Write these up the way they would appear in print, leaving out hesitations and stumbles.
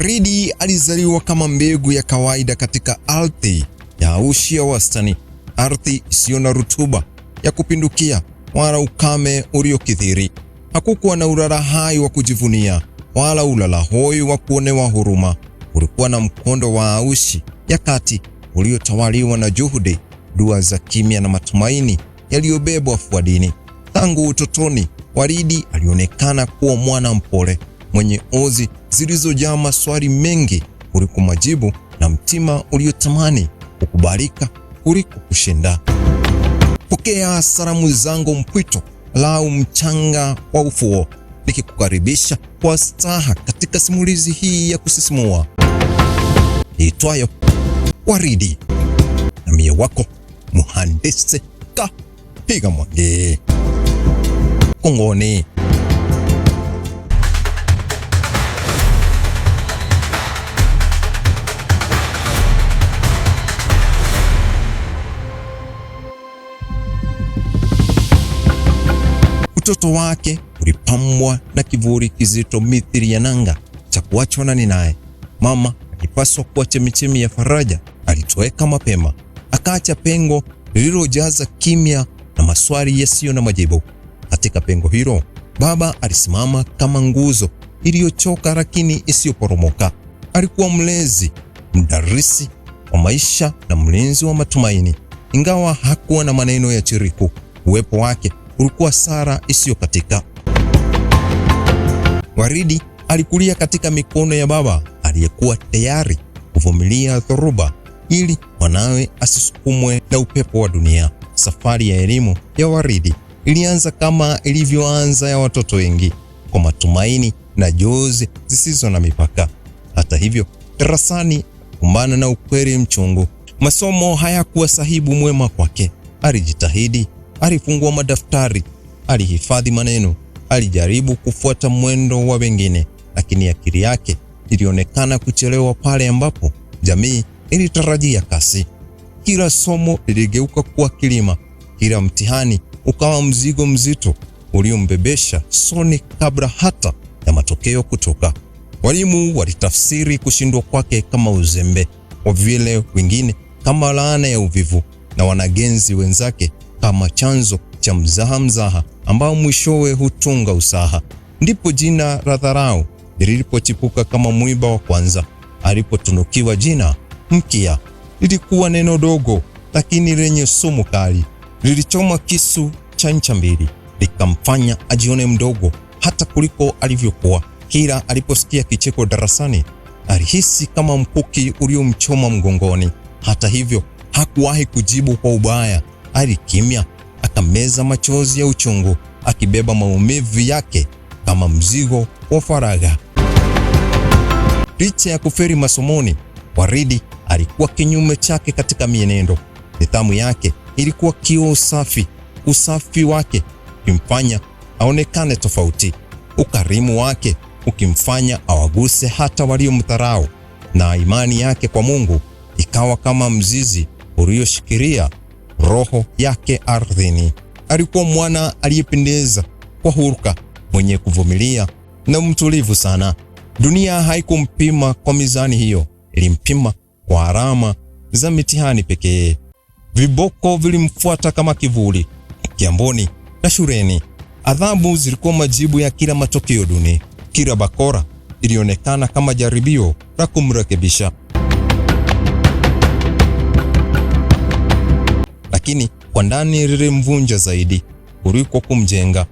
Waridi alizaliwa kama mbegu ya kawaida katika ardhi ya aushi ya wastani, ardhi isiyo na rutuba ya kupindukia wala ukame uliokithiri. Hakukuwa na urara hai wa kujivunia wala ulala hoi wa kuonewa huruma. Ulikuwa na mkondo wa aushi ya kati uliotawaliwa na juhudi, dua za kimya na matumaini yaliyobebwa fuadini. Tangu utotoni, Waridi alionekana kuwa mwana mpole, mwenye ozi zilizojaa maswali mengi kuliko majibu, na mtima uliotamani kukubalika kuliko kushinda. Pokea salamu zangu mpwito lau mchanga wa ufuo, nikikukaribisha kwa staha katika simulizi hii ya kusisimua iitwayo Waridi, na mie wako Mhandisi Kahiga Mwangi. Kongoni. Utoto wake ulipambwa na kivuli kizito mithili ya nanga cha kuachwa na ninaye. Mama alipaswa kuwa chemichemi ya faraja, alitoweka mapema, akaacha pengo lililojaza kimya na maswali yasiyo na majibu. Katika pengo hilo, baba alisimama kama nguzo iliyochoka lakini isiyoporomoka. Alikuwa mlezi, mdarisi wa maisha na mlinzi wa matumaini. Ingawa hakuwa na maneno ya chiriku, uwepo wake ulikuwa sara isiyokatika. Waridi alikulia katika mikono ya baba aliyekuwa tayari kuvumilia dhoruba ili mwanawe asisukumwe na upepo wa dunia. Safari ya elimu ya Waridi ilianza kama ilivyoanza ya watoto wengi, kwa matumaini na jozi zisizo na mipaka. Hata hivyo, darasani kumbana na ukweli mchungu. Masomo hayakuwa sahibu mwema kwake. Alijitahidi, alifungua madaftari, alihifadhi maneno, alijaribu kufuata mwendo wa wengine, lakini akili yake ilionekana kuchelewa pale ambapo jamii ilitarajia kasi. Kila somo liligeuka kuwa kilima, kila mtihani ukawa mzigo mzito uliombebesha soni kabla hata ya matokeo kutoka. Walimu walitafsiri kushindwa kwake kama uzembe, kwa vile wengine kama laana ya uvivu, na wanagenzi wenzake kama chanzo cha mzaha ambao mwishowe hutunga usaha. Ndipo jina la dharau lilipochipuka kama mwiba wa kwanza. Alipotunukiwa jina Mkia, lilikuwa neno dogo lakini lenye sumu kali. Lilichoma kisu cha ncha mbili, likamfanya ajione mdogo hata kuliko alivyokuwa. Kila aliposikia kicheko darasani, alihisi kama mkuki uliomchoma mgongoni. Hata hivyo, hakuwahi kujibu kwa ubaya. Alikimya, akameza machozi ya uchungu, akibeba maumivu yake kama mzigo wa faragha. Licha ya kuferi masomoni, Waridi alikuwa kinyume chake katika mienendo. Nidhamu yake ilikuwa kioo safi. Usafi wake ukimfanya aonekane tofauti, ukarimu wake ukimfanya awaguse hata waliomdharau, na imani yake kwa Mungu ikawa kama mzizi ulioshikilia roho yake ardhini. Alikuwa mwana aliyependeza kwa huruka, mwenye kuvumilia na mtulivu sana. Dunia haikumpima kwa mizani hiyo, ilimpima kwa alama za mitihani pekee. Viboko vilimfuata kama kivuli, kiamboni na shuleni. Adhabu zilikuwa majibu ya kila matokeo duni. Kila bakora ilionekana kama jaribio la kumrekebisha. Lakini kwa ndani lilimvunja zaidi kuliko kumjenga.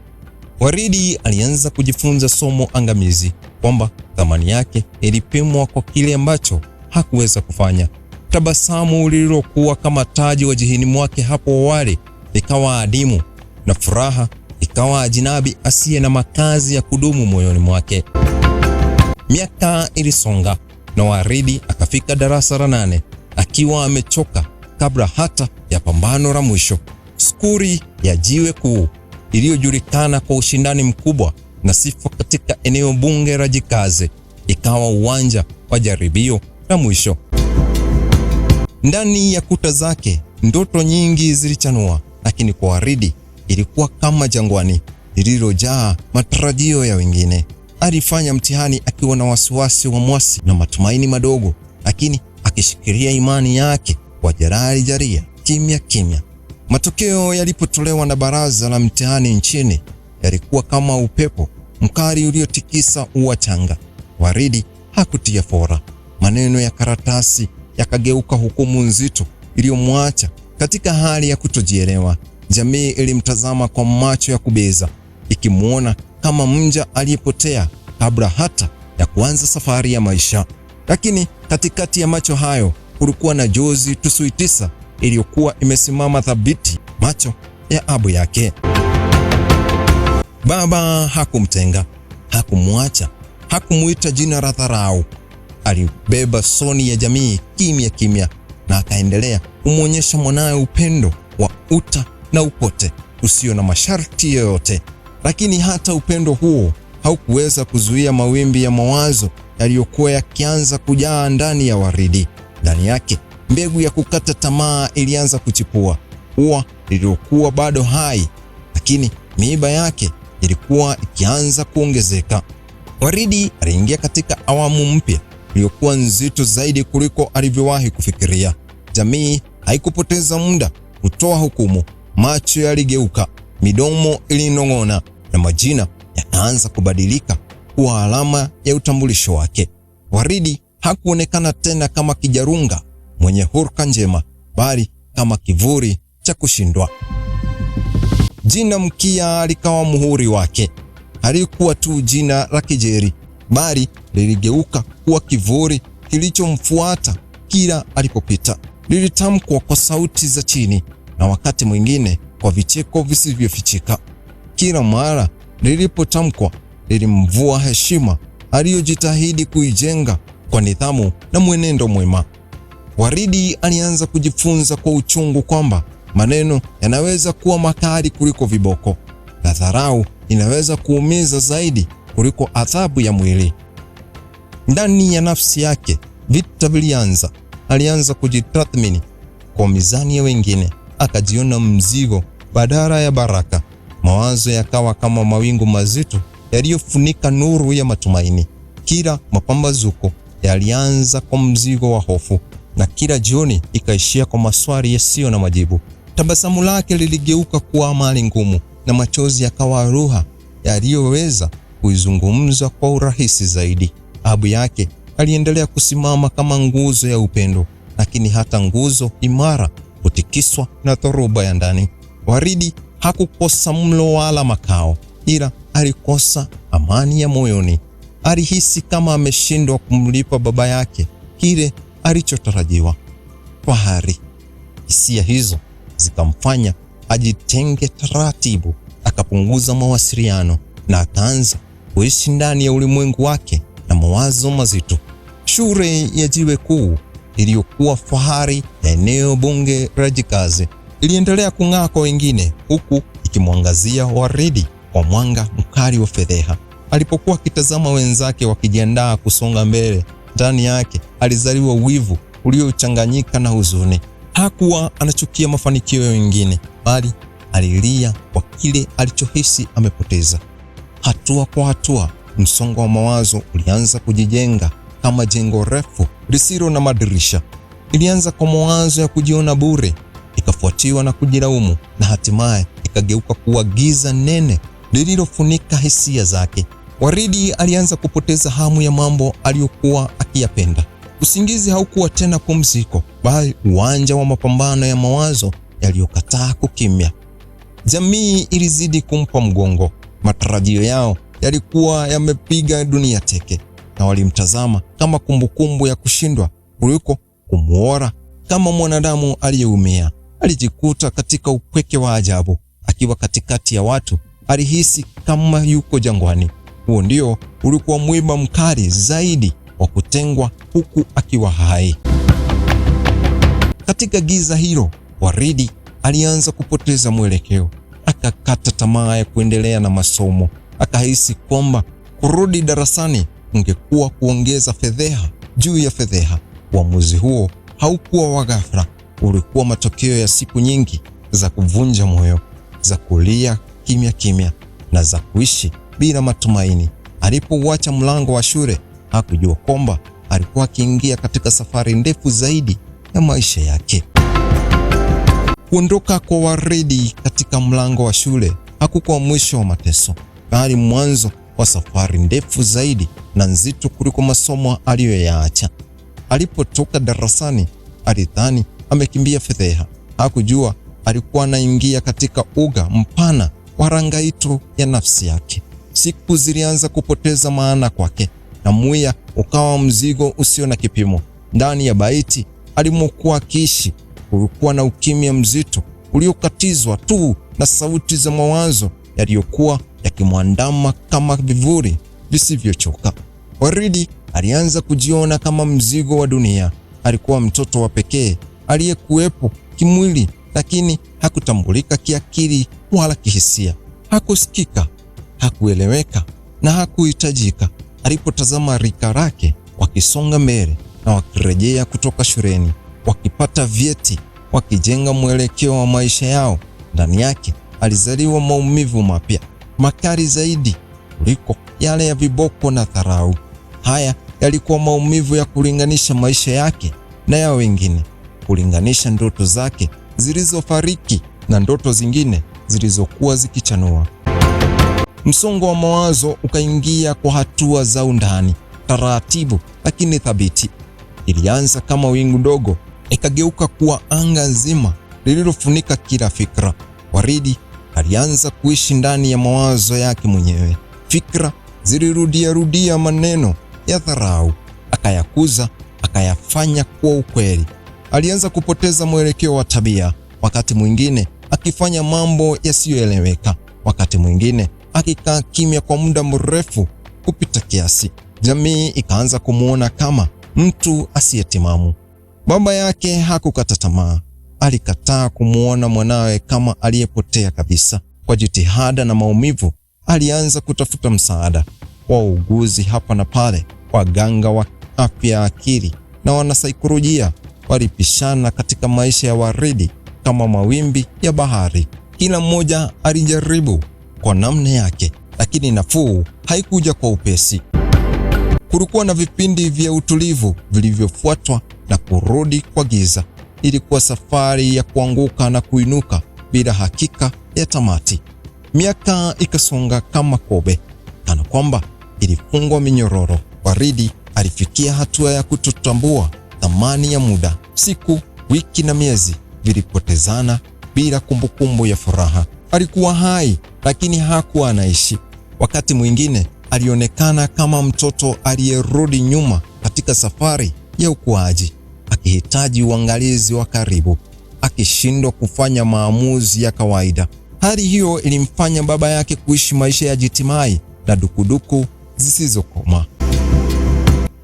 Waridi alianza kujifunza somo angamizi, kwamba thamani yake ilipimwa kwa kile ambacho hakuweza kufanya. Tabasamu lililokuwa kama taji wa jihini mwake hapo awali likawa adimu, na furaha ikawa ajinabi asiye na makazi ya kudumu moyoni mwake. Miaka ilisonga na Waridi akafika darasa la 8 akiwa amechoka kabla hata ya pambano la mwisho. Skuli ya Jiwe Kuu iliyojulikana kwa ushindani mkubwa na sifa katika eneo bunge la Jikaze ikawa uwanja wa jaribio la mwisho. Ndani ya kuta zake ndoto nyingi zilichanua, lakini kwa Waridi ilikuwa kama jangwani lililojaa matarajio ya wengine. alifanya mtihani akiwa na wasiwasi wa mwasi na matumaini madogo, lakini akishikilia imani yake kwa Jalali Jaria kimya kimya. Matokeo yalipotolewa na baraza la mtihani nchini yalikuwa kama upepo mkali uliotikisa ua changa. Waridi hakutia fora. Maneno ya karatasi yakageuka hukumu nzito iliyomwacha katika hali ya kutojielewa. Jamii ilimtazama kwa macho ya kubeza, ikimuona kama mja aliyepotea kabla hata ya kuanza safari ya maisha. Lakini katikati ya macho hayo kulikuwa na jozi tusuitisa iliyokuwa imesimama thabiti, macho ya Abu yake. Baba hakumtenga, hakumwacha, hakumuita jina la dharau. Alibeba soni ya jamii kimya kimya na akaendelea kumwonyesha mwanawe upendo wa uta na upote usio na masharti yoyote. Lakini hata upendo huo haukuweza kuzuia mawimbi ya mawazo yaliyokuwa yakianza kujaa ndani ya Waridi. Ndani yake mbegu ya kukata tamaa ilianza kuchipua. Ua lililokuwa bado hai, lakini miiba yake ilikuwa ikianza kuongezeka. Waridi aliingia katika awamu mpya iliyokuwa nzito zaidi kuliko alivyowahi kufikiria. Jamii haikupoteza muda kutoa hukumu. Macho yaligeuka, midomo ilinong'ona na majina yakaanza kubadilika kuwa alama ya utambulisho wake. Waridi hakuonekana tena kama kijarunga mwenye hulka njema, bali kama kivuli cha kushindwa. Jina Mkia likawa muhuri wake. Halikuwa tu jina la kejeli, bali liligeuka kuwa kivuli kilichomfuata kila alipopita. Lilitamkwa kwa sauti za chini na wakati mwingine kwa vicheko visivyofichika. Kila mara lilipotamkwa lilimvua heshima aliyojitahidi kuijenga kwa nidhamu na mwenendo mwema. Waridi alianza kujifunza kwa uchungu kwamba maneno yanaweza kuwa makali kuliko viboko, na dharau inaweza kuumiza zaidi kuliko adhabu ya mwili. Ndani ya nafsi yake vita vilianza. Alianza kujitathmini kwa mizani ya wengine, akajiona mzigo badala ya baraka. Mawazo yakawa kama mawingu mazito yaliyofunika nuru ya matumaini. Kila mapambazuko yalianza kwa mzigo wa hofu, na kila jioni ikaishia kwa maswali yasiyo na majibu. Tabasamu lake liligeuka kuwa amali ngumu, na machozi yakawa lugha yaliyoweza kuizungumza kwa urahisi zaidi. Abu yake aliendelea kusimama kama nguzo ya upendo, lakini hata nguzo imara hutikiswa na dhoruba ya ndani. Waridi hakukosa mlo wala makao, ila alikosa amani ya moyoni. Alihisi kama ameshindwa kumlipa baba yake kile alichotarajiwa. Fahari. Hisia hizo zikamfanya ajitenge taratibu, akapunguza mawasiliano na akaanza kuishi ndani ya ulimwengu wake na mawazo mazito. Shule ya Jiwe Kuu iliyokuwa fahari ya eneo bunge la Jikazi iliendelea kung'aa kwa wengine, huku ikimwangazia Waridi kwa mwanga mkali wa fedheha. Alipokuwa akitazama wenzake wakijiandaa kusonga mbele, ndani yake alizaliwa wivu uliochanganyika na huzuni. Hakuwa anachukia mafanikio ya wengine, bali alilia kwa kile alichohisi amepoteza. Hatua kwa hatua, msongo wa mawazo ulianza kujijenga kama jengo refu lisilo na madirisha. Ilianza kwa mawazo ya kujiona bure, ikafuatiwa na kujilaumu, na hatimaye ikageuka kuwa giza nene lililofunika hisia zake. Waridi alianza kupoteza hamu ya mambo aliyokuwa akiyapenda. Usingizi haukuwa tena pumziko, bali uwanja wa mapambano ya mawazo yaliyokataa kukimya. Jamii ilizidi kumpa mgongo. Matarajio yao yalikuwa yamepiga dunia teke, na walimtazama kama kumbukumbu ya kushindwa kuliko kumuona kama mwanadamu aliyeumia. Alijikuta katika upweke wa ajabu. Akiwa katikati ya watu, alihisi kama yuko jangwani. Huo ndio ulikuwa mwiba mkali zaidi wa kutengwa huku akiwa hai. Katika giza hilo, Waridi alianza kupoteza mwelekeo. Akakata tamaa ya kuendelea na masomo. Akahisi kwamba kurudi darasani ungekuwa kuongeza fedheha juu ya fedheha. Uamuzi huo haukuwa wa ghafla, ulikuwa matokeo ya siku nyingi za kuvunja moyo, za kulia kimya kimya, na za kuishi bila matumaini. Alipouacha mlango wa shule, hakujua kwamba alikuwa akiingia katika safari ndefu zaidi ya maisha yake. Kuondoka kwa Waridi katika mlango wa shule hakukuwa mwisho wa mateso, bali mwanzo wa safari ndefu zaidi na nzito kuliko masomo aliyoyaacha. Alipotoka darasani, alidhani amekimbia fedheha. Hakujua alikuwa anaingia katika uga mpana wa rangaito ya nafsi yake. Siku zilianza kupoteza maana kwake, na Muya ukawa mzigo usio na kipimo. Ndani ya baiti alimokuwa akiishi kulikuwa na ukimya mzito uliokatizwa tu na sauti za mawazo yaliyokuwa yakimwandama kama vivuli visivyochoka. Waridi alianza kujiona kama mzigo wa dunia. Alikuwa mtoto wa pekee aliyekuwepo kimwili, lakini hakutambulika kiakili wala kihisia. Hakusikika, hakueleweka na hakuhitajika. Alipotazama rika lake wakisonga mbele na wakirejea kutoka shuleni, wakipata vyeti, wakijenga mwelekeo wa maisha yao, ndani yake alizaliwa maumivu mapya, makali zaidi kuliko yale ya viboko na dharau. Haya yalikuwa maumivu ya kulinganisha maisha yake na ya wengine, kulinganisha ndoto zake zilizofariki na ndoto zingine zilizokuwa zikichanua. Msongo wa mawazo ukaingia kwa hatua za undani, taratibu lakini thabiti. Ilianza kama wingu dogo, ikageuka kuwa anga nzima lililofunika kila fikra. Waridi alianza kuishi ndani ya mawazo yake mwenyewe. Fikra zilirudia maneno ya dharau, akayakuza, akayafanya kuwa ukweli. Alianza kupoteza mwelekeo wa tabia, wakati mwingine akifanya mambo yasiyoeleweka, wakati mwingine akikaa kimya kwa muda mrefu kupita kiasi. Jamii ikaanza kumuona kama mtu asiyetimamu. Baba yake hakukata tamaa. Alikataa kumuona mwanawe kama aliyepotea kabisa. Kwa jitihada na maumivu, alianza kutafuta msaada. Wauguzi hapa na pale, waganga wa afya ya akili na wanasaikolojia walipishana katika maisha ya Waridi kama mawimbi ya bahari. Kila mmoja alijaribu kwa namna yake, lakini nafuu haikuja kwa upesi. Kulikuwa na vipindi vya utulivu vilivyofuatwa na kurudi kwa giza. Ilikuwa safari ya kuanguka na kuinuka bila hakika ya tamati. Miaka ikasonga kama kobe, kana kwamba ilifungwa minyororo. Waridi alifikia hatua ya kutotambua thamani ya muda. Siku, wiki na miezi vilipotezana bila kumbukumbu ya furaha. Alikuwa hai, lakini hakuwa anaishi. Wakati mwingine alionekana kama mtoto aliyerudi nyuma katika safari ya ukuaji, akihitaji uangalizi wa karibu, akishindwa kufanya maamuzi ya kawaida. Hali hiyo ilimfanya baba yake kuishi maisha ya jitimai na dukuduku zisizokoma.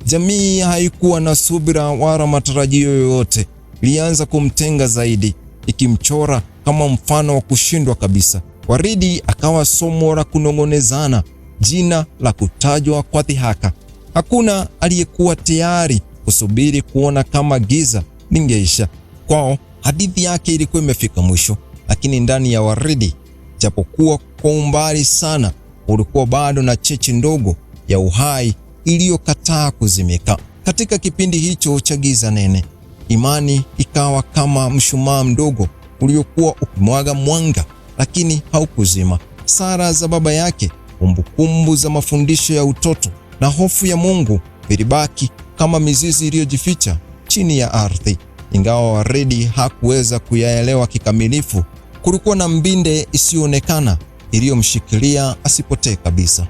Jamii haikuwa na subira wala matarajio yoyote. Ilianza kumtenga zaidi, ikimchora kama mfano wa kushindwa kabisa. Waridi akawa somo la kunong'onezana, jina la kutajwa kwa dhihaka. Hakuna aliyekuwa tayari kusubiri kuona kama giza lingeisha. Kwao hadithi yake ilikuwa imefika mwisho, lakini ndani ya Waridi, japokuwa kwa umbali sana, ulikuwa bado na cheche ndogo ya uhai iliyokataa kuzimika. Katika kipindi hicho cha giza nene, imani ikawa kama mshumaa mdogo uliokuwa ukimwaga mwanga, lakini haukuzima. Sara za baba yake, kumbukumbu za mafundisho ya utoto na hofu ya Mungu vilibaki kama mizizi iliyojificha chini ya ardhi. Ingawa Waridi hakuweza kuyaelewa kikamilifu, kulikuwa na mbinde isiyoonekana iliyomshikilia asipotee kabisa.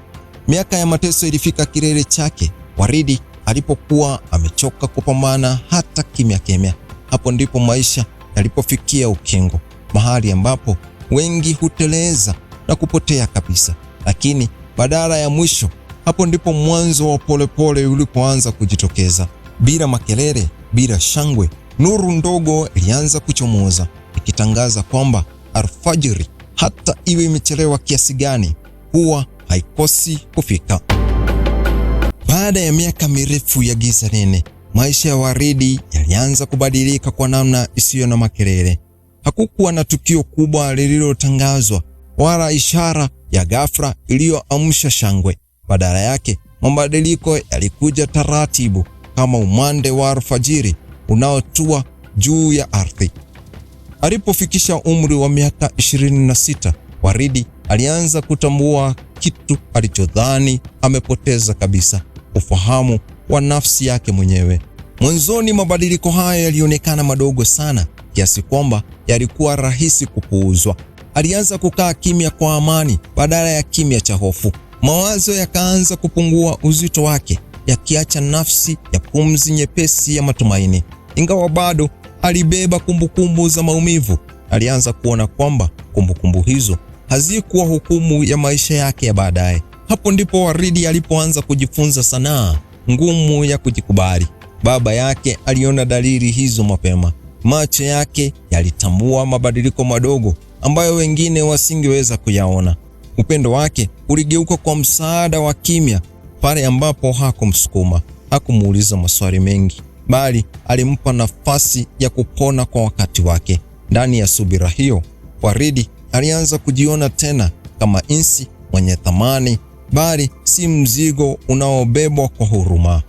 Miaka ya mateso ilifika kilele chake. Waridi alipokuwa amechoka kupambana hata kimya kimya. Hapo ndipo maisha yalipofikia ukingo, mahali ambapo wengi huteleza na kupotea kabisa. Lakini badala ya mwisho, hapo ndipo mwanzo wa polepole ulipoanza kujitokeza. Bila makelele, bila shangwe, nuru ndogo ilianza kuchomoza, ikitangaza kwamba alfajiri, hata iwe imechelewa kiasi gani, huwa haikosi kufika. Baada ya miaka mirefu ya giza nene, maisha ya Waridi yalianza kubadilika kwa namna isiyo na makelele. Hakukuwa na tukio kubwa lililotangazwa wala ishara ya ghafla iliyoamsha shangwe. Badala yake, mabadiliko yalikuja taratibu kama umande wa alfajiri unaotua juu ya ardhi. Alipofikisha umri wa miaka 26, Waridi alianza kutambua kitu alichodhani amepoteza kabisa: ufahamu wa nafsi yake mwenyewe. Mwanzoni mabadiliko haya yalionekana madogo sana kiasi kwamba yalikuwa rahisi kupuuzwa. Alianza kukaa kimya kwa amani badala ya kimya cha hofu. Mawazo yakaanza kupungua uzito wake, yakiacha nafsi ya pumzi nyepesi ya matumaini. Ingawa bado alibeba kumbukumbu za maumivu, alianza kuona kwamba kumbukumbu hizo hazikuwa hukumu ya maisha yake ya baadaye. Hapo ndipo Waridi alipoanza kujifunza sanaa ngumu ya kujikubali. Baba yake aliona dalili hizo mapema. Macho yake yalitambua mabadiliko madogo ambayo wengine wasingeweza kuyaona. Upendo wake uligeuka kwa msaada wa kimya pale ambapo hakumsukuma, hakumuuliza maswali mengi, bali alimpa nafasi ya kupona kwa wakati wake. Ndani ya subira hiyo, Waridi alianza kujiona tena kama insi mwenye thamani, bali si mzigo unaobebwa kwa huruma.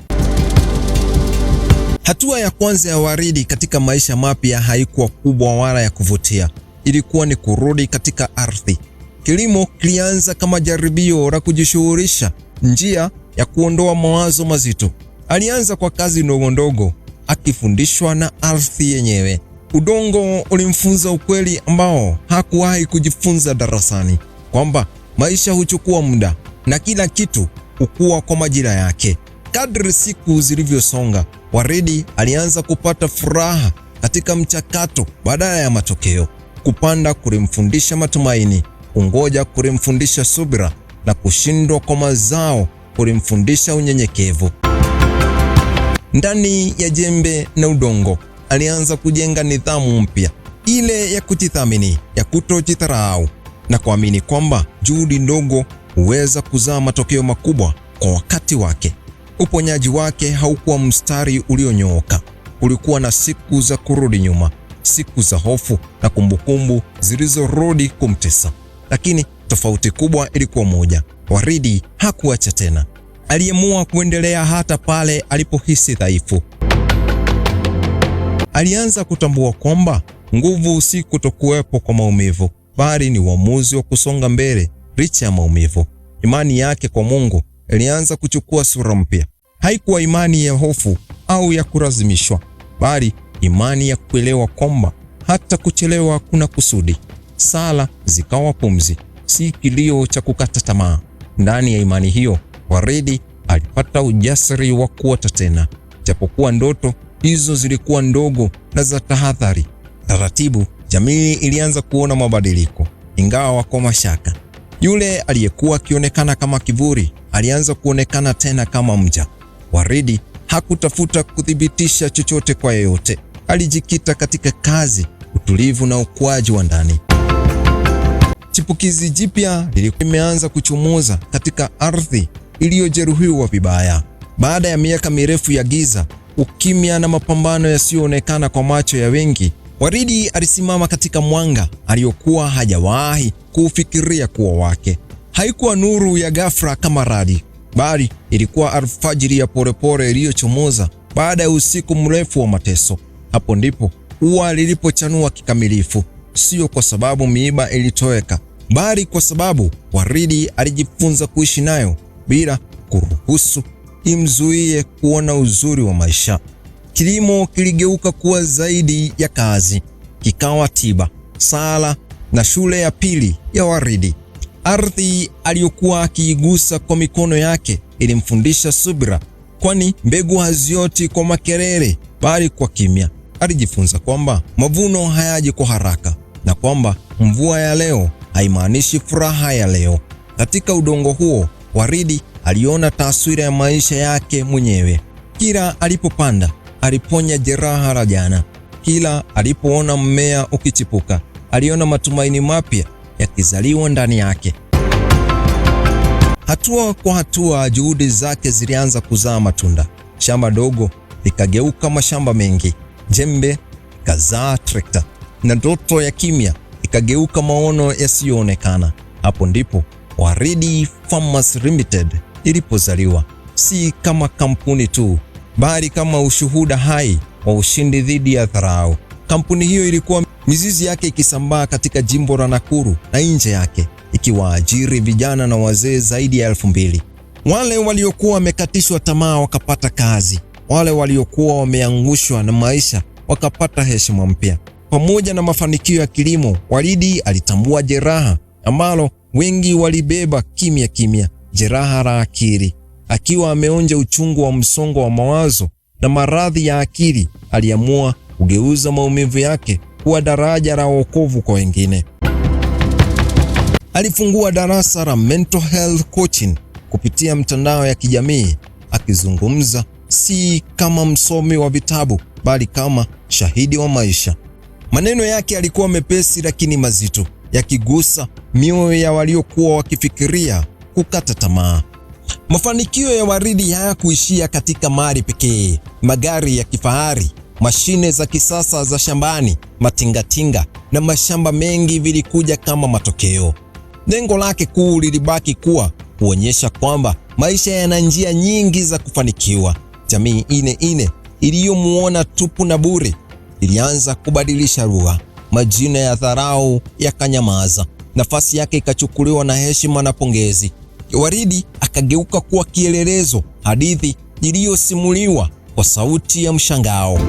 Hatua ya kwanza ya Waridi katika maisha mapya haikuwa kubwa wala ya kuvutia. Ilikuwa ni kurudi katika ardhi. Kilimo kilianza kama jaribio la kujishughulisha, njia ya kuondoa mawazo mazito. Alianza kwa kazi ndogo ndogo, akifundishwa na ardhi yenyewe. Udongo ulimfunza ukweli ambao hakuwahi kujifunza darasani, kwamba maisha huchukua muda na kila kitu hukua kwa majira yake. Kadri siku zilivyosonga, Waridi alianza kupata furaha katika mchakato badala ya matokeo. Kupanda kulimfundisha matumaini, kungoja kulimfundisha subira, na kushindwa kwa mazao kulimfundisha unyenyekevu. Ndani ya jembe na udongo, alianza kujenga nidhamu mpya, ile ya kujithamini, ya kutojidharau na kuamini kwamba juhudi ndogo huweza kuzaa matokeo makubwa kwa wakati wake. Uponyaji wake haukuwa mstari ulionyooka. Kulikuwa na siku za kurudi nyuma, siku za hofu na kumbukumbu zilizorudi kumtesa. Lakini tofauti kubwa ilikuwa moja: Waridi hakuacha tena. Aliamua kuendelea hata pale alipohisi dhaifu. Alianza kutambua kwamba nguvu si kutokuwepo kwa maumivu, bali ni uamuzi wa kusonga mbele licha ya maumivu. Imani yake kwa Mungu ilianza kuchukua sura mpya. Haikuwa imani ya hofu au ya kulazimishwa, bali imani ya kuelewa kwamba hata kuchelewa kuna kusudi. Sala zikawa pumzi, si kilio cha kukata tamaa. Ndani ya imani hiyo, Waridi alipata ujasiri wa kuota tena, japokuwa ndoto hizo zilikuwa ndogo na za tahadhari. Taratibu, jamii ilianza kuona mabadiliko, ingawa kwa mashaka. Yule aliyekuwa akionekana kama kivuli alianza kuonekana tena kama mja. Waridi hakutafuta kuthibitisha chochote kwa yeyote. Alijikita katika kazi, utulivu na ukuaji wa ndani. Chipukizi jipya lilikuwa limeanza kuchomoza katika ardhi iliyojeruhiwa vibaya. Baada ya miaka mirefu ya giza, ukimya na mapambano yasiyoonekana kwa macho ya wengi, Waridi alisimama katika mwanga aliyokuwa hajawahi kuufikiria kuwa wake. Haikuwa nuru ya ghafla kama radi, bali ilikuwa alfajiri ya polepole iliyochomoza baada ya usiku mrefu wa mateso. Hapo ndipo ua lilipochanua kikamilifu, sio kwa sababu miiba ilitoweka, bali kwa sababu Waridi alijifunza kuishi nayo bila kuruhusu imzuie kuona uzuri wa maisha. Kilimo kiligeuka kuwa zaidi ya kazi, kikawa tiba, sala na shule ya pili ya Waridi. Ardhi aliyokuwa akiigusa kwa mikono yake ilimfundisha subira, kwani mbegu hazioti kwa makelele bali kwa kimya. Alijifunza kwamba mavuno hayaji kwa haraka na kwamba mvua ya leo haimaanishi furaha ya leo. Katika udongo huo, Waridi aliona taswira ya maisha yake mwenyewe. Kila alipopanda, aliponya jeraha la jana. Kila alipoona mmea ukichipuka, aliona matumaini mapya yakizaliwa ndani yake. Hatua kwa hatua, juhudi zake zilianza kuzaa matunda. Shamba dogo likageuka mashamba mengi, jembe kazaa trekta, na ndoto ya kimya ikageuka maono yasiyoonekana. Hapo ndipo Waridi Farmers Limited ilipozaliwa, si kama kampuni tu, bali kama ushuhuda hai wa ushindi dhidi ya dharau. Kampuni hiyo ilikuwa mizizi yake ikisambaa katika jimbo la Nakuru na nje yake, ikiwaajiri vijana na wazee zaidi ya 2000. Wale waliokuwa wamekatishwa tamaa wakapata kazi, wale waliokuwa wameangushwa na maisha wakapata heshima mpya. Pamoja na mafanikio ya kilimo, Waridi alitambua jeraha ambalo wengi walibeba kimya kimya, jeraha la akili. Akiwa ameonja uchungu wa msongo wa mawazo na maradhi ya akili, aliamua kugeuza maumivu yake kuwa daraja la wokovu kwa wengine. Alifungua darasa la mental health coaching kupitia mtandao ya kijamii, akizungumza si kama msomi wa vitabu, bali kama shahidi wa maisha. Maneno yake yalikuwa mepesi lakini mazito, yakigusa mioyo ya waliokuwa wakifikiria kukata tamaa. Mafanikio ya Waridi hayakuishia katika mali pekee. Magari ya kifahari, mashine za kisasa za shambani, matingatinga na mashamba mengi vilikuja kama matokeo. Lengo lake kuu lilibaki kuwa kuonyesha kwamba maisha yana njia nyingi za kufanikiwa. Jamii ile iliyomuona tupu na bure ilianza kubadilisha lugha. Majina ya dharau yakanyamaza, nafasi yake ikachukuliwa na heshima na pongezi. Waridi akageuka kuwa kielelezo, hadithi iliyosimuliwa kwa sauti ya mshangao.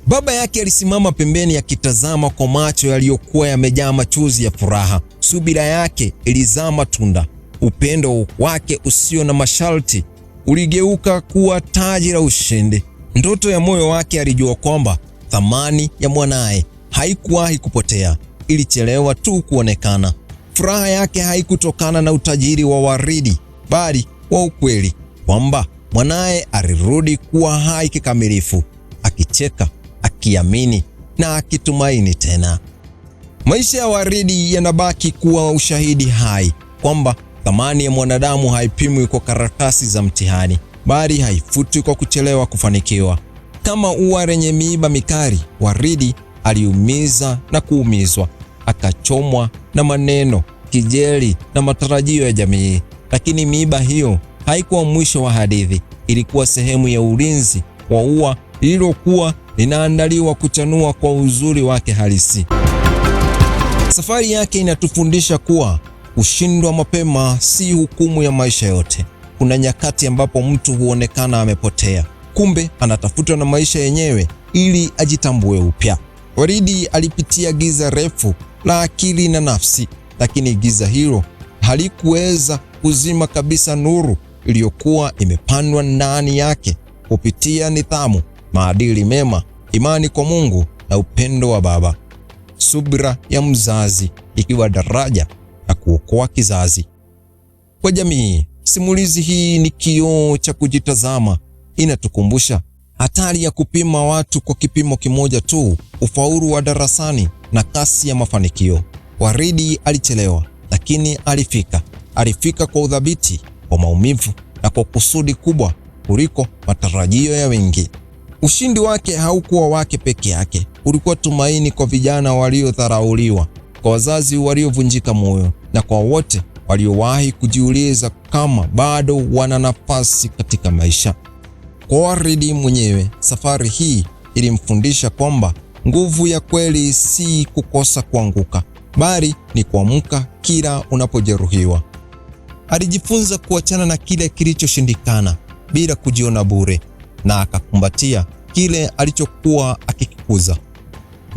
Baba yake alisimama pembeni akitazama kwa macho yaliyokuwa yamejaa machozi ya furaha. Subira yake ilizaa matunda. Upendo wake usio na masharti uligeuka kuwa taji la ushindi. Ndoto ya moyo wake alijua kwamba thamani ya mwanaye haikuwahi kupotea, ilichelewa tu kuonekana. Furaha yake haikutokana na utajiri wa Waridi, bali wa ukweli kwamba mwanaye alirudi kuwa hai kikamilifu, akicheka, akiamini na akitumaini tena. Maisha ya Waridi yanabaki kuwa ushahidi hai kwamba thamani ya mwanadamu haipimwi kwa karatasi za mtihani, bali haifutwi kwa kuchelewa kufanikiwa. Kama ua lenye miiba mikali, Waridi aliumiza na kuumizwa, akachomwa na maneno, kijeli na matarajio ya jamii. Lakini miiba hiyo haikuwa mwisho wa hadithi, ilikuwa sehemu ya ulinzi wa ua lililokuwa linaandaliwa kuchanua kwa uzuri wake halisi. Safari yake inatufundisha kuwa kushindwa mapema si hukumu ya maisha yote. Kuna nyakati ambapo mtu huonekana amepotea, kumbe anatafutwa na maisha yenyewe ili ajitambue upya. Waridi alipitia giza refu la akili na nafsi, lakini giza hilo halikuweza kuzima kabisa nuru iliyokuwa imepandwa ndani yake kupitia nidhamu, maadili mema, imani kwa Mungu na upendo wa baba. Subira ya mzazi ikiwa daraja la kuokoa kizazi. Kwa jamii, simulizi hii ni kioo cha kujitazama. Inatukumbusha hatari ya kupima watu kwa kipimo kimoja tu, ufaulu wa darasani na kasi ya mafanikio. Waridi alichelewa, lakini alifika. Alifika kwa udhabiti, kwa maumivu na kwa kusudi kubwa kuliko matarajio ya wengi. Ushindi wake haukuwa wake peke yake, ulikuwa tumaini kwa vijana waliodharauliwa, kwa wazazi waliovunjika moyo na kwa wote waliowahi kujiuliza kama bado wana nafasi katika maisha. Kwa Waridi mwenyewe, safari hii ilimfundisha kwamba nguvu ya kweli si kukosa kuanguka, bali ni kuamka kila unapojeruhiwa. Alijifunza kuachana na kile kilichoshindikana bila kujiona bure, na akakumbatia kile alichokuwa akikikuza.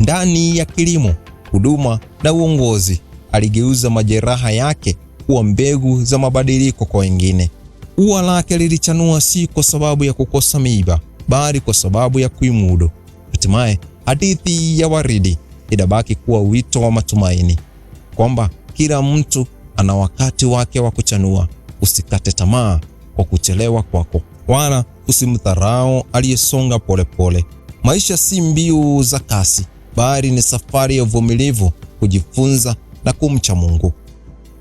Ndani ya kilimo, huduma na uongozi, aligeuza majeraha yake kuwa mbegu za mabadiliko kwa wengine. Ua lake lilichanua si kwa sababu ya kukosa miiba, bali kwa sababu ya kuimudu. Hatimaye, hadithi ya Waridi inabaki kuwa wito wa matumaini, kwamba kila mtu ana wakati wake wa kuchanua. Usikate tamaa kwa kuchelewa kwako, wala usimdharau aliyesonga polepole. Maisha si mbio za kasi, bali ni safari ya uvumilivu, kujifunza na kumcha Mungu.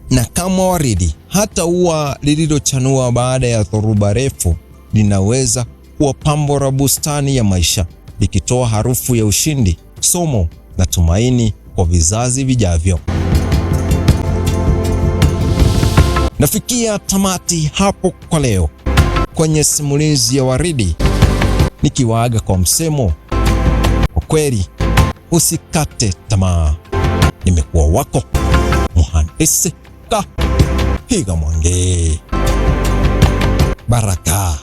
Na kama Waridi, hata ua lililochanua baada ya dhoruba refu linaweza kuwa pambo la bustani ya maisha, likitoa harufu ya ushindi, somo na tumaini kwa vizazi vijavyo. Nafikia tamati hapo kwa leo kwenye simulizi ya Waridi, nikiwaaga kwa msemo, kwa kweli usikate tamaa. Nimekuwa wako Mhandisi Kahiga Mwangi. Baraka.